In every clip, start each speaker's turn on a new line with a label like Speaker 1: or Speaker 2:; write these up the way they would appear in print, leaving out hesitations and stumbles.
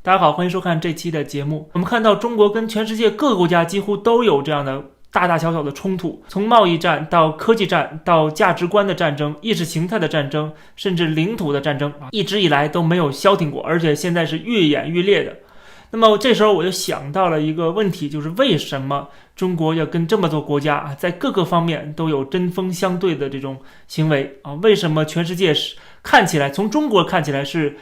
Speaker 1: 大家好，欢迎收看这期的节目。我们看到中国跟全世界各个国家几乎都有这样的大大小小的冲突，从贸易战到科技战，到价值观的战争、意识形态的战争，甚至领土的战争，一直以来都没有消停过，而且现在是越演越烈的。那么这时候我就想到了一个问题，就是为什么中国要跟这么多国家在各个方面都有针锋相对的这种行为啊？为什么全世界是看起来从中国看起来是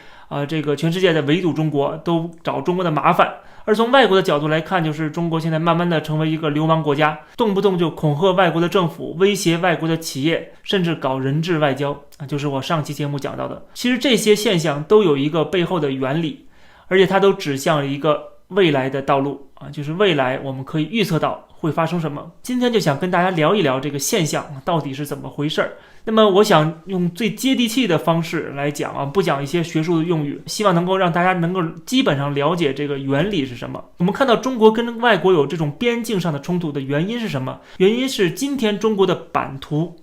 Speaker 1: 这个全世界的围堵中国，都找中国的麻烦，而从外国的角度来看，就是中国现在慢慢的成为一个流氓国家，动不动就恐吓外国的政府，威胁外国的企业，甚至搞人质外交啊，就是我上期节目讲到的。其实这些现象都有一个背后的原理，而且它都指向了一个未来的道路啊，就是未来我们可以预测到会发生什么。今天就想跟大家聊一聊这个现象到底是怎么回事。那么我想用最接地气的方式来讲啊，不讲一些学术的用语，希望能够让大家能够基本上了解这个原理是什么。我们看到中国跟外国有这种边境上的冲突的原因是什么？原因是今天中国的版图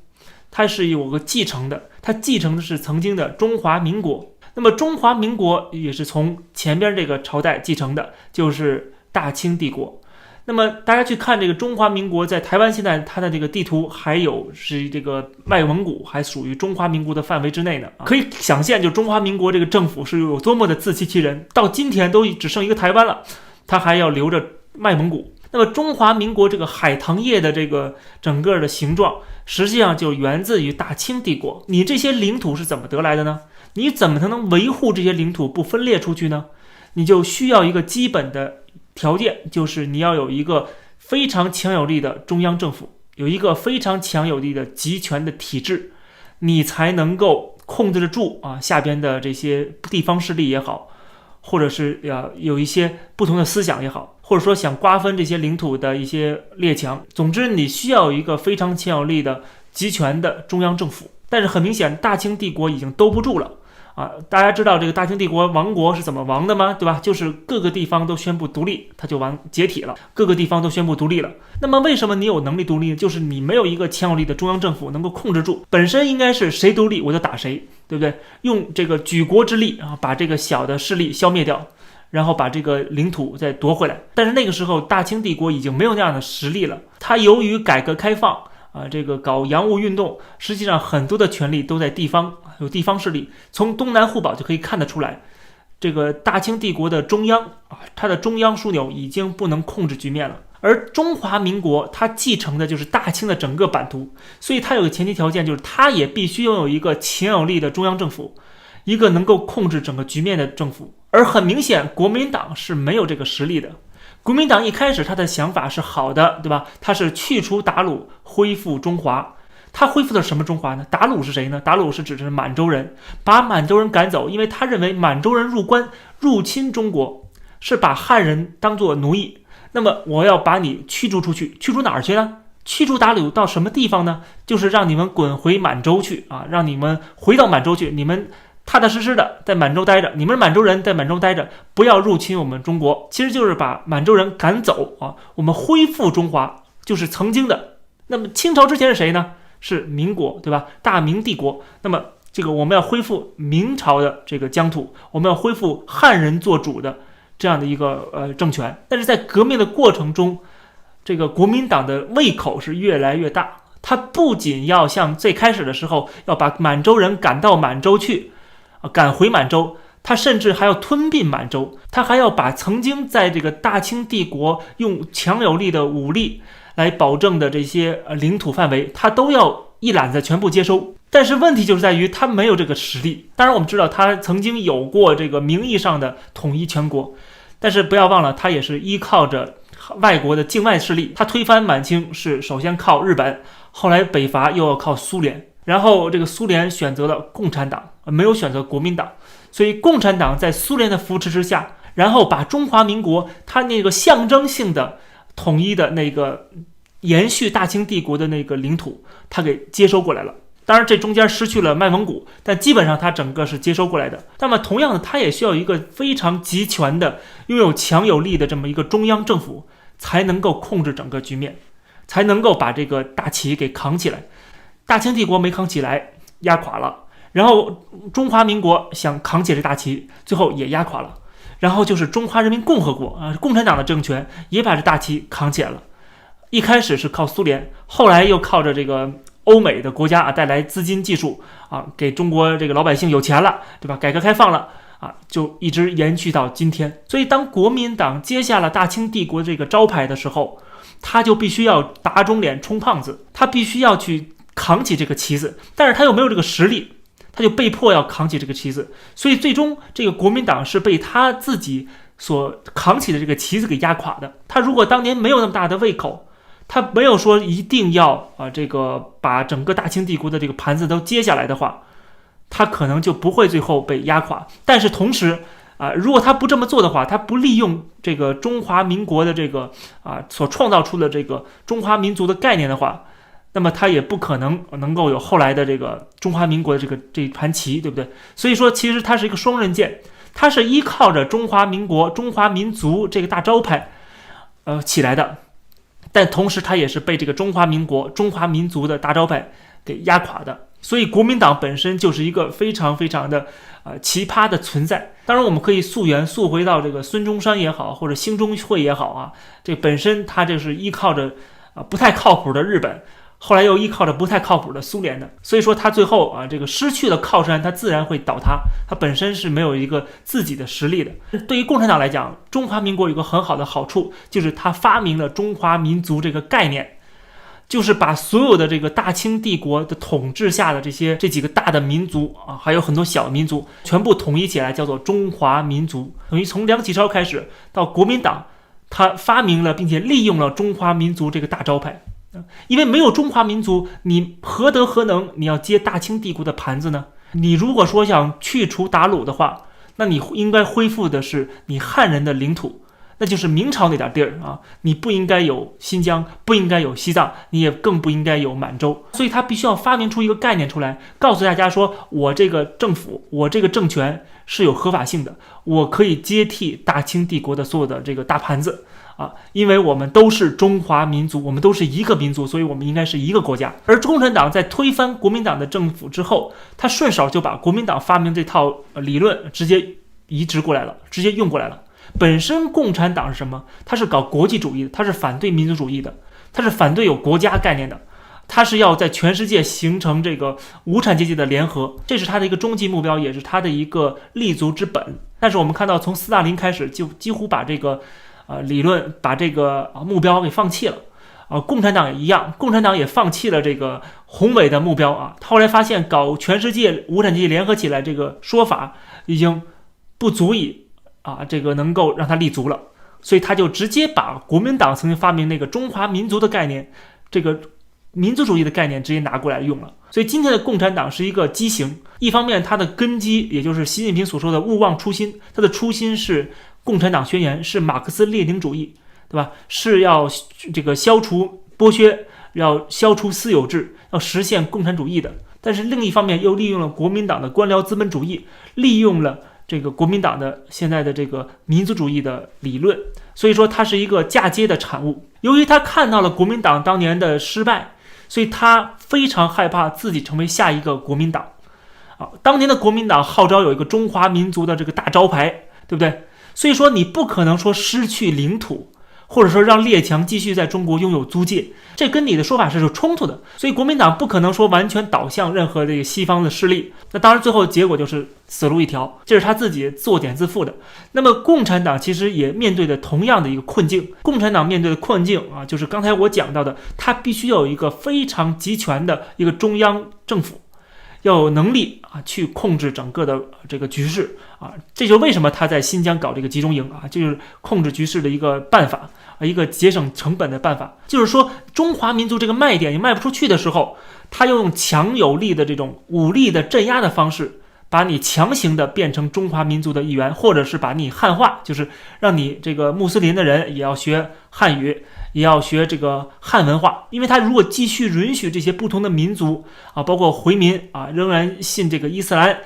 Speaker 1: 它是有个继承的，它继承的是曾经的中华民国。那么中华民国也是从前边这个朝代继承的，就是大清帝国。那么大家去看这个中华民国在台湾，现在它的这个地图还有是这个外蒙古还属于中华民国的范围之内呢。可以想见，就中华民国这个政府是有多么的自欺欺人，到今天都只剩一个台湾了，它还要留着外蒙古。那么中华民国这个海棠叶的这个整个的形状，实际上就源自于大清帝国。你这些领土是怎么得来的呢？你怎么才能维护这些领土不分裂出去呢？你就需要一个基本的条件，就是你要有一个非常强有力的中央政府，有一个非常强有力的集权的体制，你才能够控制得住下边的这些地方势力也好，或者是有一些不同的思想也好，或者说想瓜分这些领土的一些列强。总之你需要有一个非常强有力的集权的中央政府。但是很明显大清帝国已经兜不住了大家知道这个大清帝国亡国是怎么亡的吗？对吧？就是各个地方都宣布独立，它就解体了，各个地方都宣布独立了。那么为什么你有能力独立呢？就是你没有一个强有力的中央政府能够控制住，本身应该是谁独立我就打谁，对不对？用这个举国之力把这个小的势力消灭掉，然后把这个领土再夺回来。但是那个时候大清帝国已经没有那样的实力了，它由于改革开放这个搞洋务运动，实际上很多的权力都在地方，有地方势力。从东南互保就可以看得出来，这个大清帝国的中央它的中央枢纽已经不能控制局面了。而中华民国它继承的就是大清的整个版图，所以它有个前提条件，就是它也必须拥有一个强有力的中央政府，一个能够控制整个局面的政府。而很明显国民党是没有这个实力的。国民党一开始他的想法是好的，对吧？他是去除鞑虏，恢复中华。他恢复的什么中华呢？鞑虏是谁呢？鞑虏是指的是满洲人，把满洲人赶走，因为他认为满洲人入关入侵中国是把汉人当作奴役，那么我要把你驱逐出去。驱逐哪儿去呢？驱逐鞑虏到什么地方呢？就是让你们滚回满洲去让你们回到满洲去，你们踏踏实实的在满洲待着，你们满洲人在满洲待着，不要入侵我们中国。其实就是把满洲人赶走我们恢复中华，就是曾经的。那么清朝之前是谁呢？是民国，对吧？大明帝国。那么这个我们要恢复明朝的这个疆土，我们要恢复汉人做主的这样的一个政权。但是在革命的过程中，这个国民党的胃口是越来越大，他不仅要像最开始的时候要把满洲人赶到满洲去赶回满洲，他甚至还要吞并满洲，他还要把曾经在这个大清帝国用强有力的武力来保证的这些领土范围，他都要一揽子全部接收。但是问题就是在于他没有这个实力。当然我们知道他曾经有过这个名义上的统一全国，但是不要忘了他也是依靠着外国的境外势力。他推翻满清是首先靠日本，后来北伐又要靠苏联，然后这个苏联选择了共产党，没有选择国民党，所以共产党在苏联的扶持之下，然后把中华民国它那个象征性的统一的那个延续大清帝国的那个领土，它给接收过来了。当然这中间失去了外蒙古，但基本上它整个是接收过来的。那么同样的，它也需要一个非常集权的拥有强有力的这么一个中央政府，才能够控制整个局面，才能够把这个大旗给扛起来。大清帝国没扛起来，压垮了，然后中华民国想扛起这大旗，最后也压垮了。然后就是中华人民共和国啊，共产党的政权也把这大旗扛起来了。一开始是靠苏联，后来又靠着这个欧美的国家啊带来资金技术啊，给中国这个老百姓有钱了，对吧？改革开放了啊，就一直延续到今天。所以当国民党接下了大清帝国这个招牌的时候，他就必须要打肿脸充胖子，他必须要去扛起这个旗子，但是他又没有这个实力，他就被迫要扛起这个旗子。所以最终这个国民党是被他自己所扛起的这个旗子给压垮的。他如果当年没有那么大的胃口，他没有说一定要这个把整个大清帝国的这个盘子都接下来的话，他可能就不会最后被压垮。但是同时如果他不这么做的话，他不利用这个中华民国的这个所创造出的这个中华民族的概念的话，那么他也不可能够有后来的这个中华民国的这盘旗，对不对？所以说其实它是一个双刃剑，它是依靠着中华民国中华民族这个大招牌起来的，但同时它也是被这个中华民国中华民族的大招牌给压垮的。所以国民党本身就是一个非常非常的奇葩的存在。当然我们可以溯回到这个孙中山也好，或者兴中会也好这本身它就是依靠着不太靠谱的日本，后来又依靠着不太靠谱的苏联的，所以说它最后这个失去了靠山，它自然会倒塌，它本身是没有一个自己的实力的。对于共产党来讲，中华民国有个很好的好处，就是它发明了中华民族这个概念，就是把所有的这个大清帝国的统治下的这几个大的民族还有很多小民族，全部统一起来叫做中华民族。等于从梁启超开始到国民党，他发明了并且利用了中华民族这个大招牌。因为没有中华民族，你何德何能你要接大清帝国的盘子呢？你如果说想去除鞑虏的话，那你应该恢复的是你汉人的领土，那就是明朝那点地儿你不应该有新疆，不应该有西藏，你也更不应该有满洲。所以他必须要发明出一个概念出来，告诉大家说，我这个政府，我这个政权是有合法性的，我可以接替大清帝国的所有的这个大盘子因为我们都是中华民族，我们都是一个民族，所以我们应该是一个国家。而共产党在推翻国民党的政府之后，他顺手就把国民党发明这套理论直接移植过来了，直接用过来了。本身共产党是什么？它是搞国际主义的，它是反对民族主义的，它是反对有国家概念的，它是要在全世界形成这个无产阶级的联合，这是它的一个终极目标，也是它的一个立足之本。但是我们看到从斯大林开始就几乎把这个理论，把这个目标给放弃了共产党也一样，共产党也放弃了这个宏伟的目标后来发现搞全世界无产阶级联合起来这个说法已经不足以这个能够让他立足了，所以他就直接把国民党曾经发明那个中华民族的概念，这个民族主义的概念直接拿过来用了。所以今天的共产党是一个畸形，一方面它的根基也就是习近平所说的勿忘初心，它的初心是共产党宣言，是马克思列宁主义，对吧？是要这个消除剥削，要消除私有制，要实现共产主义的。但是另一方面又利用了国民党的官僚资本主义，利用了这个国民党的现在的这个民族主义的理论，所以说它是一个嫁接的产物。由于他看到了国民党当年的失败，所以他非常害怕自己成为下一个国民党当年的国民党号召有一个中华民族的这个大招牌，对不对？所以说你不可能说失去领土，或者说让列强继续在中国拥有租界，这跟你的说法是有冲突的。所以国民党不可能说完全倒向任何这个西方的势力，那当然最后结果就是死路一条，这是他自己自点自负的。那么共产党其实也面对的同样的一个困境，共产党面对的困境就是刚才我讲到的，他必须要有一个非常集权的一个中央政府，要有能力去控制整个的这个局势这就是为什么他在新疆搞这个集中营就是控制局势的一个办法一个节省成本的办法。就是说中华民族这个卖点你卖不出去的时候，他要用强有力的这种武力的镇压的方式，把你强行的变成中华民族的一员，或者是把你汉化，就是让你这个穆斯林的人也要学汉语，也要学这个汉文化。因为他如果继续允许这些不同的民族包括回民仍然信这个伊斯兰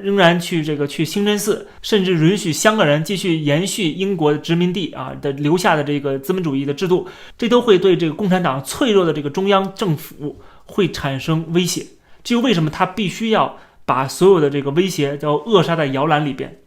Speaker 1: 仍然去清真寺，甚至允许香港人继续延续英国殖民地的留下的这个资本主义的制度，这都会对这个共产党脆弱的这个中央政府会产生威胁。这就为什么他必须要把所有的这个威胁要扼杀在摇篮里边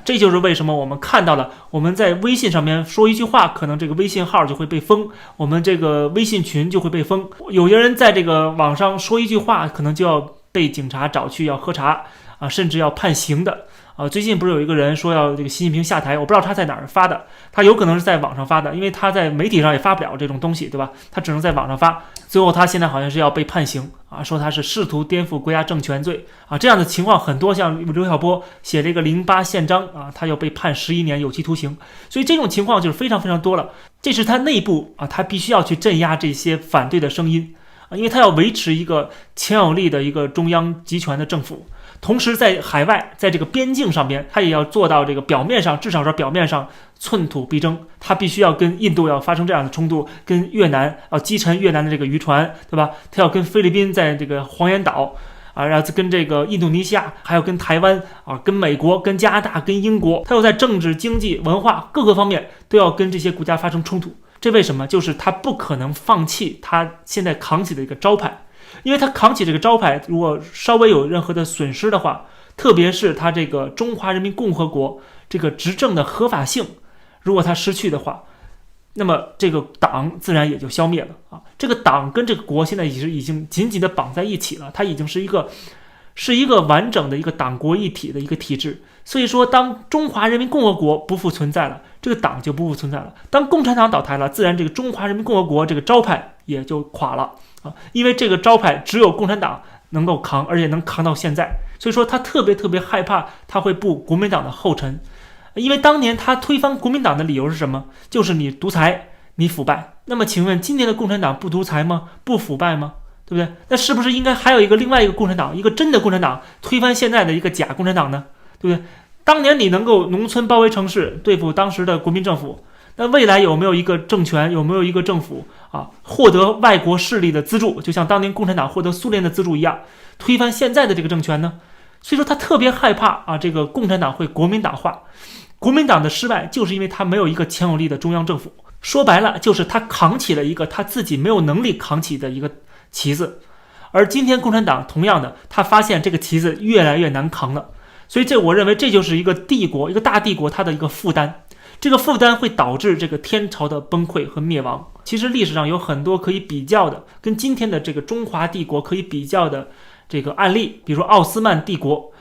Speaker 1: 这就是为什么我们看到了我们在微信上面说一句话，可能这个微信号就会被封，我们这个微信群就会被封。有些人在这个网上说一句话，可能就要被警察找去要喝茶甚至要判刑的。最近不是有一个人说要这个习近平下台，我不知道他在哪儿发的，他有可能是在网上发的，因为他在媒体上也发不了这种东西，对吧？他只能在网上发。最后他现在好像是要被判刑说他是试图颠覆国家政权罪这样的情况很多，像刘晓波写这个08宪章他要被判11年有期徒刑，所以这种情况就是非常非常多了。这是他内部他必须要去镇压这些反对的声音因为他要维持一个强有力的一个中央集权的政府。同时在海外，在这个边境上边，他也要做到这个表面上，至少是表面上寸土必争，他必须要跟印度要发生这样的冲突，跟越南要击沉越南的这个渔船，对吧？他要跟菲律宾在这个黄岩岛然后跟这个印度尼西亚，还有跟台湾跟美国、跟加拿大、跟英国，他要在政治、经济、文化各个方面都要跟这些国家发生冲突。这为什么？就是他不可能放弃他现在扛起的一个招牌。因为他扛起这个招牌，如果稍微有任何的损失的话，特别是他这个中华人民共和国这个执政的合法性，如果他失去的话，那么这个党自然也就消灭了这个党跟这个国现在已经紧紧的绑在一起了，它已经是一个完整的一个党国一体的一个体制。所以说当中华人民共和国不复存在了，这个党就不复存在了，当共产党倒台了，自然这个中华人民共和国这个招牌也就垮了因为这个招牌只有共产党能够扛，而且能扛到现在。所以说他特别害怕他会步国民党的后尘，因为当年他推翻国民党的理由是什么？就是你独裁，你腐败。那么请问今天的共产党不独裁吗？不腐败吗？对不对？那是不是应该还有另外一个共产党，一个真的共产党推翻现在的一个假共产党呢？对不对？当年你能够农村包围城市，对付当时的国民政府，那未来有没有一个政权，有没有一个政府获得外国势力的资助，就像当年共产党获得苏联的资助一样，推翻现在的这个政权呢？所以说他特别害怕这个共产党会国民党化。国民党的失败就是因为他没有一个强有力的中央政府，说白了就是他扛起了一个他自己没有能力扛起的一个旗子。而今天共产党同样的，他发现这个旗子越来越难扛了，所以我认为这就是一个帝国，一个大帝国它的一个负担。这个负担会导致这个天朝的崩溃和灭亡。其实历史上有很多可以比较的，跟今天的这个中华帝国可以比较的这个案例，比如说奥斯曼帝国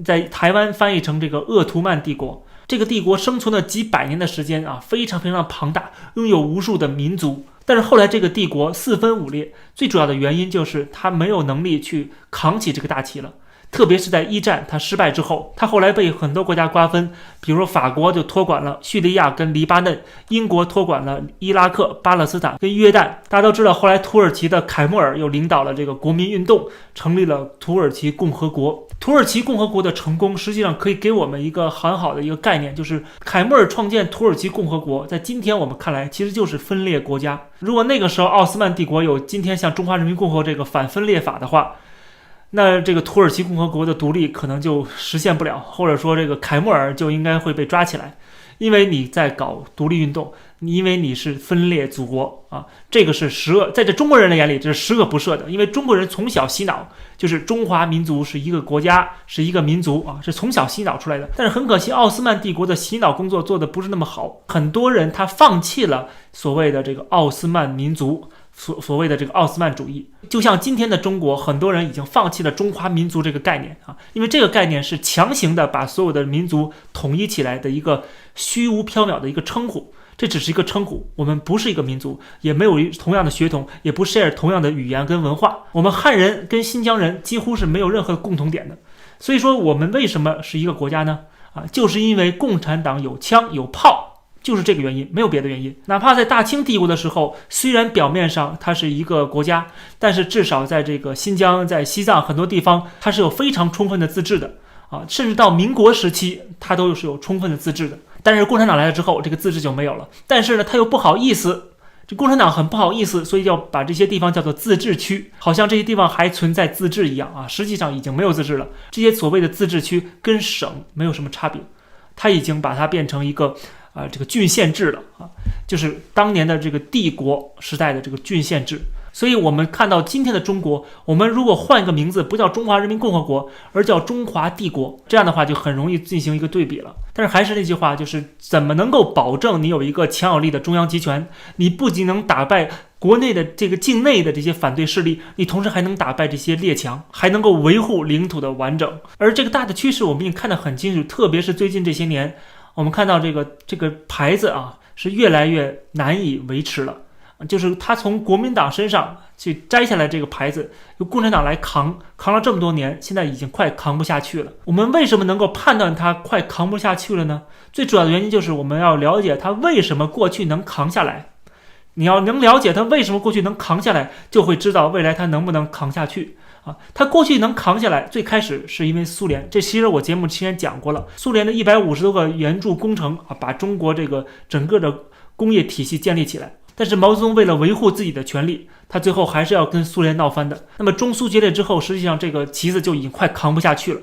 Speaker 1: 在台湾翻译成这个鄂图曼帝国。这个帝国生存了几百年的时间非常非常庞大，拥有无数的民族。但是后来这个帝国四分五裂，最主要的原因就是他没有能力去扛起这个大旗了。特别是在一战他失败之后，他后来被很多国家瓜分，比如说法国就托管了叙利亚跟黎巴嫩，英国托管了伊拉克、巴勒斯坦跟约旦。大家都知道后来土耳其的凯末尔又领导了这个国民运动，成立了土耳其共和国。土耳其共和国的成功实际上可以给我们一个很好的一个概念，就是凯末尔创建土耳其共和国，在今天我们看来其实就是分裂国家。如果那个时候奥斯曼帝国有今天像中华人民共和国这个反分裂法的话，那这个土耳其共和国的独立可能就实现不了，或者说这个凯末尔就应该会被抓起来，因为你在搞独立运动，因为你是分裂祖国这个是十恶，在这中国人的眼里这是十恶不赦的。因为中国人从小洗脑就是中华民族是一个国家，是一个民族是从小洗脑出来的。但是很可惜奥斯曼帝国的洗脑工作做得不是那么好，很多人他放弃了所谓的这个奥斯曼民族，所谓的这个奥斯曼主义。就像今天的中国，很多人已经放弃了中华民族这个概念因为这个概念是强行的把所有的民族统一起来的一个虚无缥缈的一个称呼。这只是一个称呼，我们不是一个民族，也没有同样的血统，也不 share 同样的语言跟文化。我们汉人跟新疆人几乎是没有任何共同点的。所以说我们为什么是一个国家呢？就是因为共产党有枪有炮，就是这个原因，没有别的原因。哪怕在大清帝国的时候，虽然表面上它是一个国家，但是至少在这个新疆、在西藏很多地方，它是有非常充分的自治的甚至到民国时期，它都是有充分的自治的。但是共产党来了之后，这个自治就没有了。但是呢，他又不好意思，这共产党很不好意思，所以要把这些地方叫做自治区，好像这些地方还存在自治一样实际上已经没有自治了。这些所谓的自治区跟省没有什么差别，他已经把它变成一个这个郡县制了就是当年的这个帝国时代的这个郡县制。所以我们看到今天的中国，我们如果换一个名字，不叫中华人民共和国，而叫中华帝国，这样的话就很容易进行一个对比了。但是还是那句话，就是怎么能够保证你有一个强有力的中央集权？你不仅能打败国内的这个境内的这些反对势力，你同时还能打败这些列强，还能够维护领土的完整。而这个大的趋势我们已经看得很清楚，特别是最近这些年，我们看到这个牌子啊是越来越难以维持了。就是他从国民党身上去摘下来这个牌子，由共产党来扛了这么多年，现在已经快扛不下去了。我们为什么能够判断他快扛不下去了呢？最主要的原因就是我们要了解他为什么过去能扛下来。你要能了解他为什么过去能扛下来，就会知道未来他能不能扛下去啊。他过去能扛下来，最开始是因为苏联，这其实我节目之前讲过了，苏联的150多个援助工程啊，把中国这个整个的工业体系建立起来。但是毛泽东为了维护自己的权利，他最后还是要跟苏联闹翻的。那么中苏决裂之后，实际上这个旗子就已经快扛不下去了。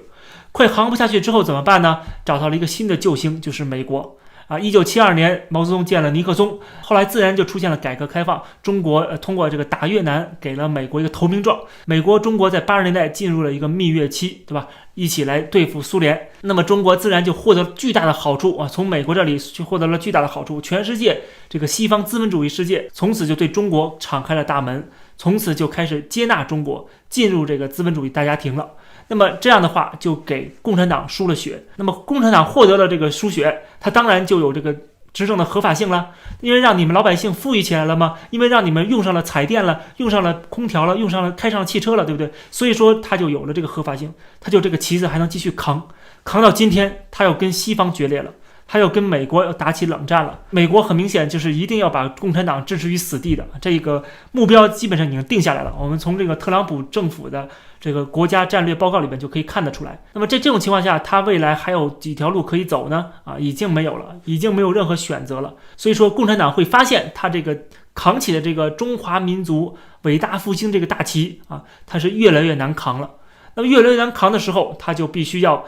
Speaker 1: 快扛不下去之后怎么办呢？找到了一个新的救星，就是美国。1972年毛泽东见了尼克松，后来自然就出现了改革开放，中国通过这个打越南给了美国一个投名状，美国中国在80年代进入了一个蜜月期，对吧？一起来对付苏联，那么中国自然就获得巨大的好处啊！从美国这里就获得了巨大的好处，全世界这个西方资本主义世界从此就对中国敞开了大门，从此就开始接纳中国进入这个资本主义大家庭了。那么这样的话就给共产党输了血，那么共产党获得了这个输血，它当然就有这个执政的合法性了，因为让你们老百姓富裕起来了吗？因为让你们用上了彩电了，用上了空调了，开上了汽车了，对不对？所以说它就有了这个合法性，它就这个旗子还能继续扛到今天，它要跟西方决裂了，他要跟美国要打起冷战了。美国很明显就是一定要把共产党置之于死地的，这个目标基本上已经定下来了。我们从这个特朗普政府的这个国家战略报告里面就可以看得出来。那么这种情况下，他未来还有几条路可以走呢？已经没有了，已经没有任何选择了。所以说，共产党会发现他这个扛起的这个中华民族伟大复兴这个大旗它是越来越难扛了。那么越来越难扛的时候，他就必须要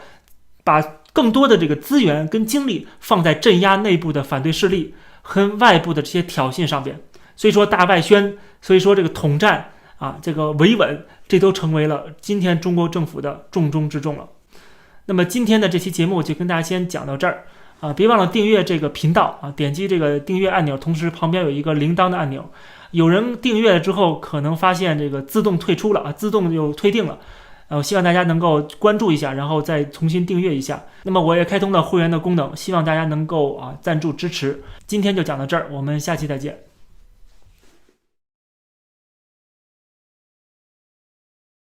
Speaker 1: 把更多的这个资源跟精力放在镇压内部的反对势力和外部的这些挑衅上边。所以说大外宣，所以说这个统战这个维稳，这都成为了今天中国政府的重中之重了。那么今天的这期节目就跟大家先讲到这儿别忘了订阅这个频道点击这个订阅按钮，同时旁边有一个铃铛的按钮。有人订阅了之后可能发现这个自动退出了自动就退订了。我希望大家能够关注一下，然后再重新订阅一下。那么我也开通了会员的功能，希望大家能够赞助支持。今天就讲到这儿，我们下期再见。